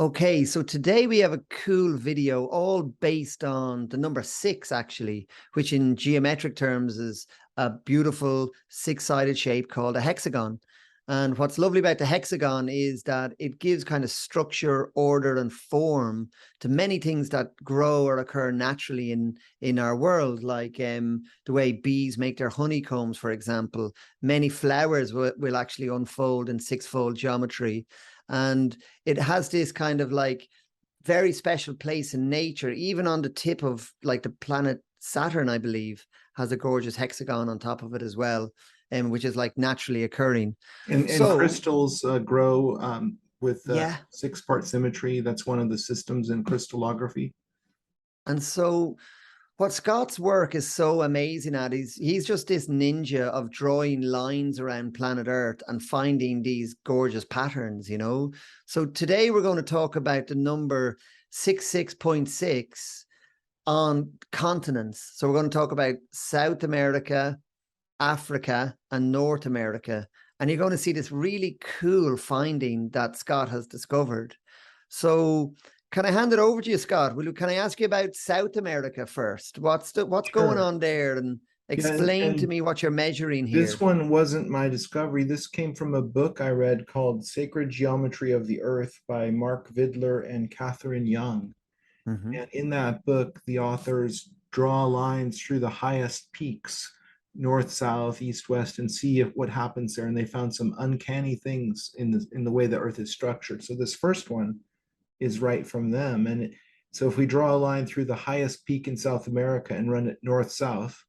Okay, so today we have a cool video all based on the number 6, actually, which in geometric terms is a beautiful six-sided shape called a hexagon. And what's lovely about the hexagon is that it gives kind of structure, order, and form to many things that grow or occur naturally in our world, like the way bees make their honeycombs, for example. Many flowers will actually unfold in six-fold geometry. And it has this kind of like very special place in nature, even on the tip of like the planet Saturn, I believe, has a gorgeous hexagon on top of it as well, which is like naturally occurring. And So, crystals grow with yeah. six-part symmetry. That's one of the systems in crystallography. And so what Scott's work is so amazing at is he's just this ninja of drawing lines around planet Earth and finding these gorgeous patterns, you know. So today we're going to talk about the number 66.6 on continents. So we're going to talk about South America, Africa, and North America. And you're going to see this really cool finding that Scott has discovered. So can I hand it over to you, Scott? Can I ask you about South America first? What's going Sure. on there, and Yeah, explain to and me what you're measuring this here? one wasn't my discovery. This came from a book I read called Sacred Geometry of the Earth by Mark Vidler and Catherine Young. Mm-hmm. And in that book, the authors draw lines through the highest peaks, north, south, east, west, and see what happens there. And they found some uncanny things in the way the Earth is structured. So this first one is right from them. So if we draw a line through the highest peak in South America and run it north-south,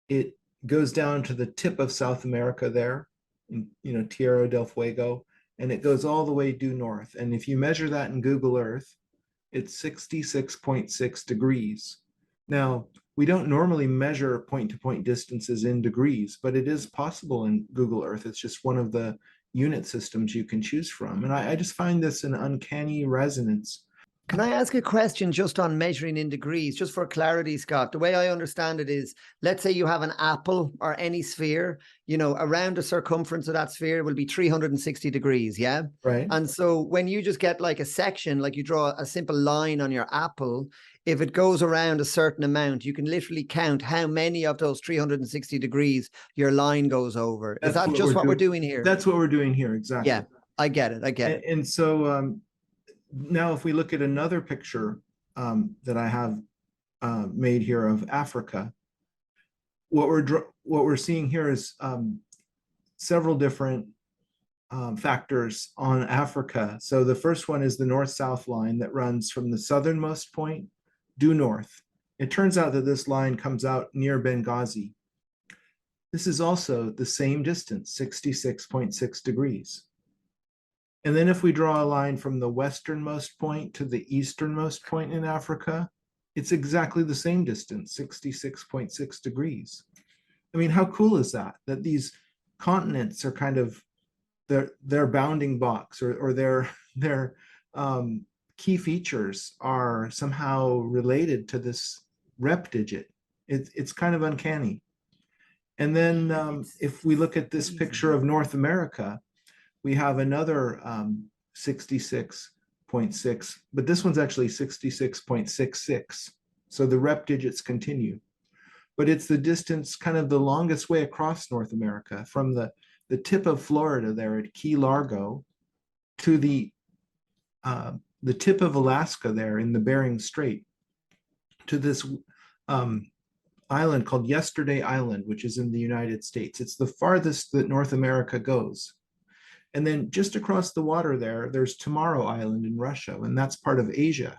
it goes down to the tip of South America there, in, Tierra del Fuego, and it goes all the way due north. And if you measure that in Google Earth, it's 66.6 degrees. Now, we don't normally measure point-to-point distances in degrees, but it is possible in Google Earth. It's just one of the unit systems you can choose from. And I just find this an uncanny resonance. Can I ask a question just on measuring in degrees, just for clarity, Scott? The way I understand it is, let's say you have an apple or any sphere, around the circumference of that sphere will be 360 degrees, yeah? Right? And so when you just get like a section, like you draw a simple line on your apple, if it goes around a certain amount, you can literally count how many of those 360 degrees your line goes over. Is That's that what we're just what we're doing. doing here? That's what we're doing here, exactly. Yeah, I get it. I get And, it. and so now if we look at another picture that I have made here of Africa, what we're seeing here is several different factors on Africa. So the first one is the north-south line that runs from the southernmost point due north. It turns out that this line comes out near Benghazi. This is also the same distance, 66.6 degrees. And then if we draw a line from the westernmost point to the easternmost point in Africa, it's exactly the same distance, 66.6 degrees. I mean, how cool is that? That these continents are kind of their bounding box, or their key features are somehow related to this rep digit. It's kind of uncanny. And then if we look at this picture of North America, we have another 66.6, but this one's actually 66.66. So the rep digits continue. But it's the distance, kind of the longest way across North America, from the tip of Florida there at Key Largo to the tip of Alaska there in the Bering Strait, to this island called Yesterday Island, which is in the United States. It's the farthest that North America goes. And then just across the water there's Tomorrow Island in Russia, and that's part of Asia.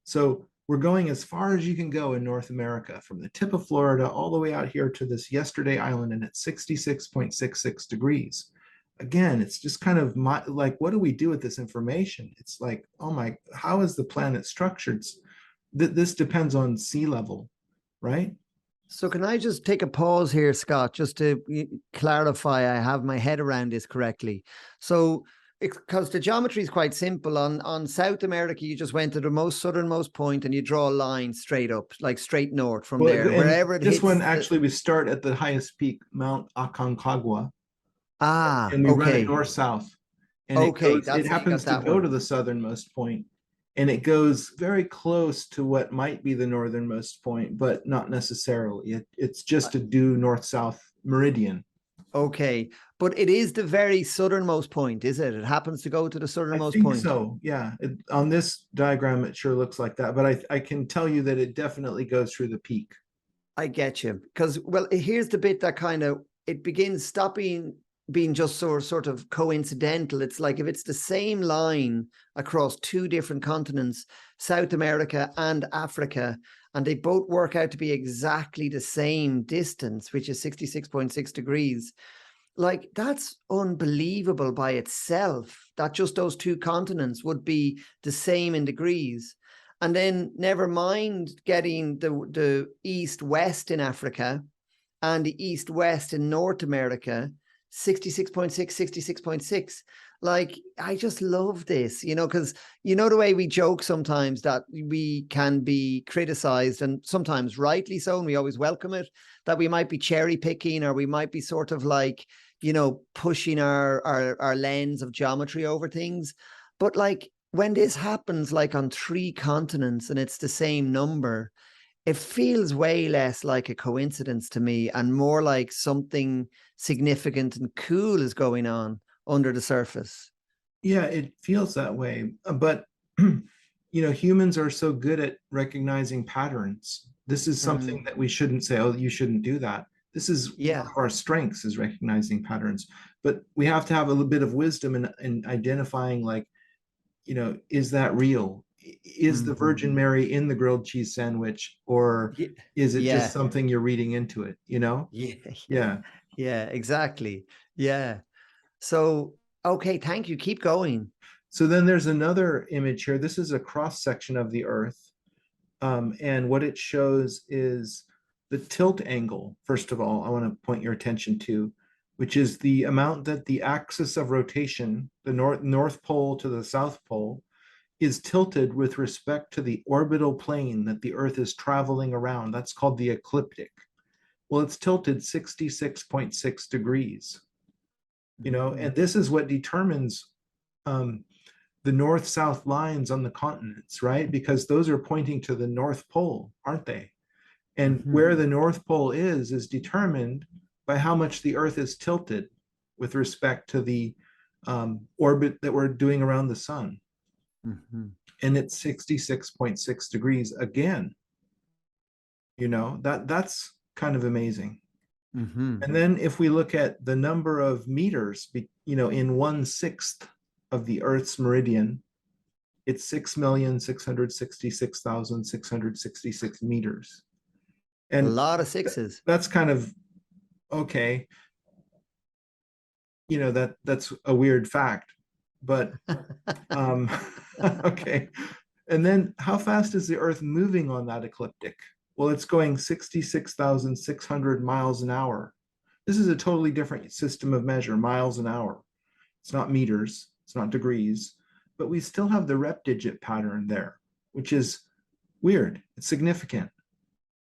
So we're going as far as you can go in North America, from the tip of Florida all the way out here to this Yesterday Island, and it's 66.66 degrees. Again, it's just kind of like, what do we do with this information? It's like, oh my, how is the planet structured? This depends on sea level, right? So can I just take a pause here, Scott, just to clarify I have my head around this correctly? So because the geometry is quite simple. On South America, you just went to the most southernmost point and you draw a line straight up, like straight north from there, And wherever it this hits. one, actually, we start at the highest peak, Mount Aconcagua, and we run it Okay. north-south. and Okay, it that's you got happens to that go one. to the southernmost point, and it goes very close to what might be the northernmost point, but not necessarily. It's Uh, just a due north-south meridian. Okay, but it is the very southernmost point, is it? It happens to go to the I southernmost think point. so. Yeah. On this diagram, it sure looks like that, but I can tell you that it definitely goes through the peak. I get you. Because, well, here's the bit that kind of it begins stopping being just sort of coincidental. It's like if it's the same line across two different continents, South America and Africa, and they both work out to be exactly the same distance, which is 66.6 degrees. Like, that's unbelievable by itself, that just those two continents would be the same in degrees. And then never mind getting the east west in Africa and the east west in North America, 66.6, 66.6. Like, I just love this, because the way we joke sometimes that we can be criticized, and sometimes rightly so, and we always welcome it, that we might be cherry picking, or we might be sort of like, pushing our lens of geometry over things. But like, when this happens like on three continents and it's the same number, it feels way less like a coincidence to me and more like something significant and cool is going on under the surface. Yeah, it feels that way. But humans are so good at recognizing patterns. This is something Mm, that we shouldn't say, oh, you shouldn't do that. This is one yeah. of our strengths, is recognizing patterns. But we have to have a little bit of wisdom in identifying, like, is that real? Is the Mhm. Virgin Mary in the grilled cheese sandwich, or Ye- is it just Yeah. something you're reading into it? Yeah. Yeah. Yeah. Yeah. Exactly. Yeah. So, okay. Thank you. Keep going. So then there's another image here. This is a cross section of the Earth. And what it shows is the tilt angle. First of all, I want to point your attention to, which is the amount that the axis of rotation, the North Pole to the South Pole, is tilted with respect to the orbital plane that the Earth is traveling around. That's called the ecliptic. Well, it's tilted 66.6 degrees, Mhm. and this is what determines um, the north-south lines on the continents, right? Because those are pointing to the North Pole, aren't they? And Mhm. where the North Pole is determined by how much the Earth is tilted with respect to the orbit that we're doing around the sun. Mhm. And it's 66.6 degrees again. That's kind of amazing. Mhm. And then if we look at the number of meters, in 1/6 of the Earth's meridian, it's 6,666,666 meters. A And lot of sixes. that's kind of okay. That's a weird fact, but um, okay. And then how fast is the Earth moving on that ecliptic? Well, it's going 66,600 miles an hour. This is a totally different system of measure, miles an hour. It's not meters, it's not degrees, but we still have the rep digit pattern there, which is weird. It's significant.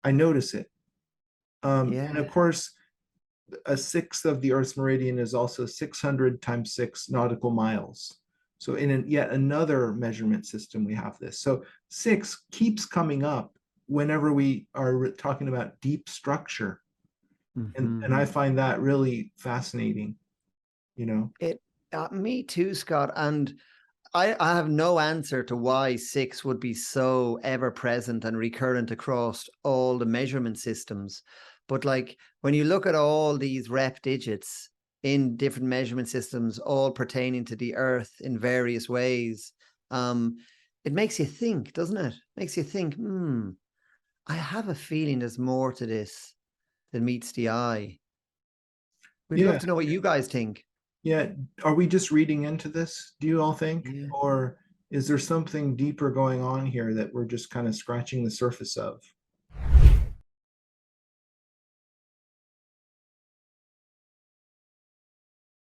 I notice it. And Yeah. of course, a sixth of the Earth's meridian is also 600 times 6 nautical miles. So in yet another measurement system, we have this. So 6 keeps coming up whenever we are talking about deep structure. And Mhm. I find that really fascinating, you know? It Me too, Scott. And I have no answer to why six would be so ever present and recurrent across all the measurement systems. But like, when you look at all these rep digits in different measurement systems, all pertaining to the Earth in various ways, it makes you think, doesn't it? Makes you think, I have a feeling there's more to this than meets the eye. We'd love Yeah, to know what you guys think. yeah. Are we just reading into this, do you all think? Yeah. Or is there something deeper going on here that we're just kind of scratching the surface of?